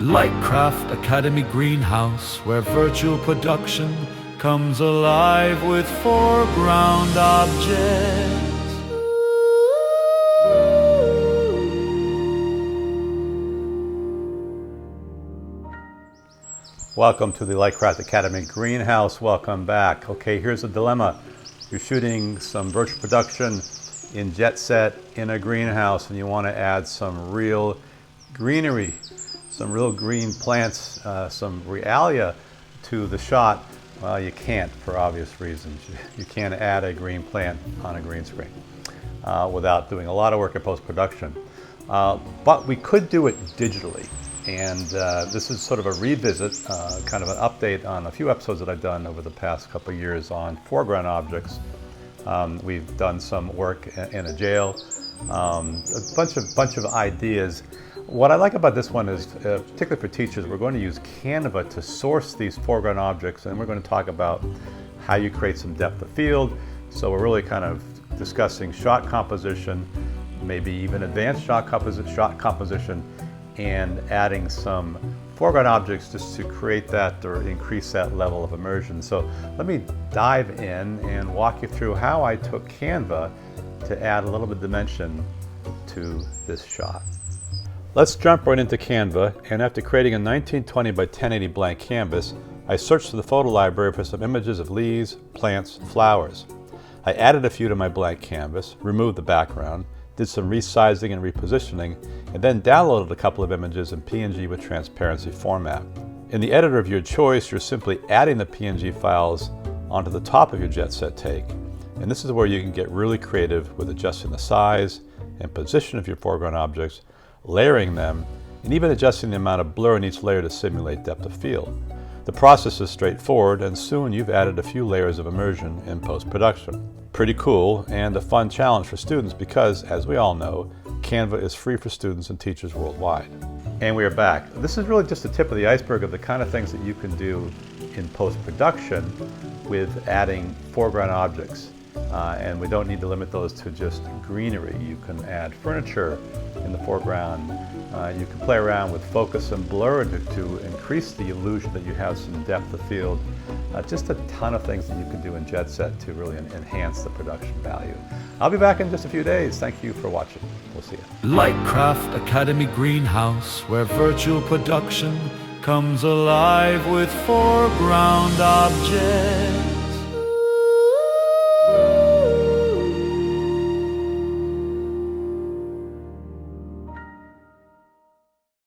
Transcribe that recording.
Lightcraft Academy greenhouse, where virtual production comes alive with foreground objects. Welcome to the Lightcraft Academy greenhouse. Welcome back. Okay, here's a dilemma. You're shooting some virtual production in Jetset in a greenhouse and you want to add some real greenery, some real green plants, some realia to the shot. Well, you can't for obvious reasons. You can't add a green plant on a green screen without doing a lot of work in post-production. But we could do it digitally. And this is sort of a revisit, kind of an update on a few episodes that I've done over the past couple of years on foreground objects. We've done some work in a jail, a bunch of ideas. What I like about this one is, particularly for teachers, we're going to use Canva to source these foreground objects, and we're going to talk about how you create some depth of field. So we're really kind of discussing shot composition, maybe even advanced shot composition, and adding some foreground objects just to create that or increase that level of immersion. So let me dive in and walk you through how I took Canva to add a little bit of dimension to this shot. Let's jump right into Canva, and after creating a 1920 by 1080 blank canvas, I searched through the photo library for some images of leaves, plants, flowers. I added a few to my blank canvas, removed the background, did some resizing and repositioning, and then downloaded a couple of images in PNG with transparency format. In the editor of your choice, you're simply adding the PNG files onto the top of your Jetset take. And this is where you can get really creative with adjusting the size and position of your foreground objects, layering them, and even adjusting the amount of blur in each layer to simulate depth of field. The process is straightforward, and soon you've added a few layers of immersion in post-production. Pretty cool and a fun challenge for students because, as we all know, Canva is free for students and teachers worldwide. And we are back. This is really just the tip of the iceberg of the kind of things that you can do in post-production with adding foreground objects. And we don't need to limit those to just greenery. You can add furniture in the foreground. You can play around with focus and blur to increase the illusion that you have some depth of field. Just a ton of things that you can do in Jetset to really enhance the production value. I'll be back in just a few days. Thank you for watching. We'll see you. Lightcraft Academy greenhouse, where virtual production comes alive with foreground objects.